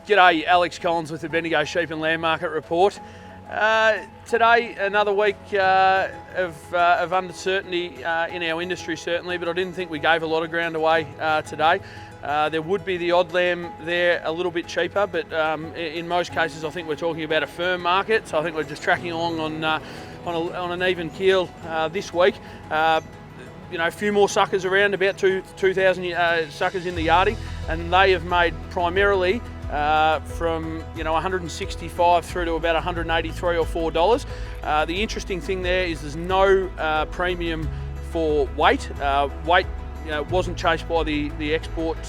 G'day, Alex Collins with the Bendigo Sheep and Lamb Market Report. Today, another week of uncertainty in our industry certainly, but I didn't think we gave a lot of ground away today. There would be the odd lamb there a little bit cheaper, but in most cases I think we're talking about a firm market, so I think we're just tracking along on an even keel this week. A few more suckers around, about 2,000 suckers in the yardie, and they have made primarily from 165 through to about 183 or $4. The interesting thing there is there's no premium for weight. Weight wasn't chased by the export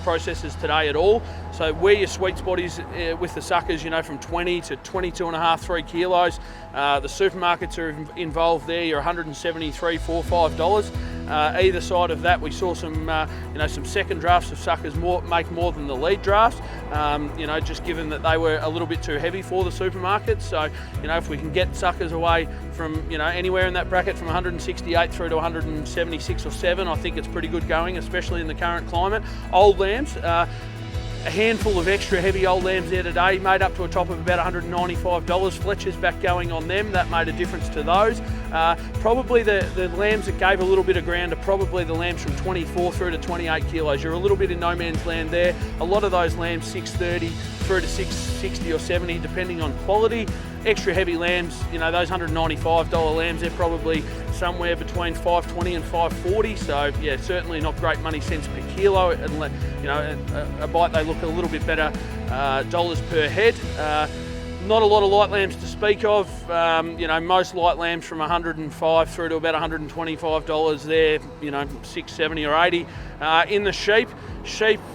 processors today at all. So where your sweet spot is with the suckers, from 20 to 22.5, 3 kilos. The supermarkets are involved there. You're 173, $4, $5. Either side of that, we saw some second drafts of suckers make more than the lead drafts. Just given that they were a little bit too heavy for the supermarkets. So, if we can get suckers away from anywhere in that bracket from 168 through to 176 or 7, I think it's pretty good going, especially in the current climate. Old lambs. A handful of extra heavy old lambs there today, made up to a top of about $195. Fletcher's back going on them, that made a difference to those. Probably the lambs that gave a little bit of ground are probably the lambs from 24 through to 28 kilos. You're a little bit in no man's land there. A lot of those lambs 630 through to 660 or 70 depending on quality. Extra heavy lambs, those $195 lambs, they're probably somewhere between $520 and $540. So yeah, certainly not great money cents per kilo. And a bite they look a little bit better dollars per head. Not a lot of light lambs to speak of. Most light lambs from 105 through to about $125 there. 6, 70 or 80. In the sheep,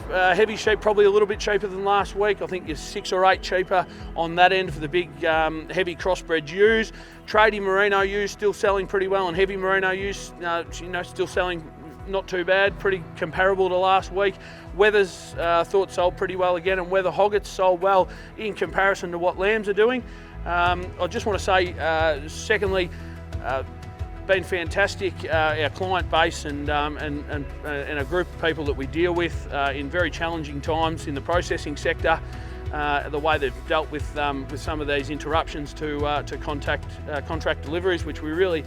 heavy sheep probably a little bit cheaper than last week. I think you're 6 or 8 cheaper on that end for the big heavy crossbred ewes. Tradie merino ewes still selling pretty well, and heavy merino ewes still selling not too bad, pretty comparable to last week. Weathers thought sold pretty well again, and Weather hoggets sold well in comparison to what lambs are doing. I just want to say, secondly, been fantastic, our client base and a group of people that we deal with in very challenging times in the processing sector. The way they've dealt with some of these interruptions to contract deliveries, which we really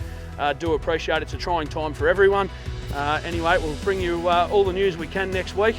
do appreciate. It's a trying time for everyone. Anyway, we'll bring you all the news we can next week.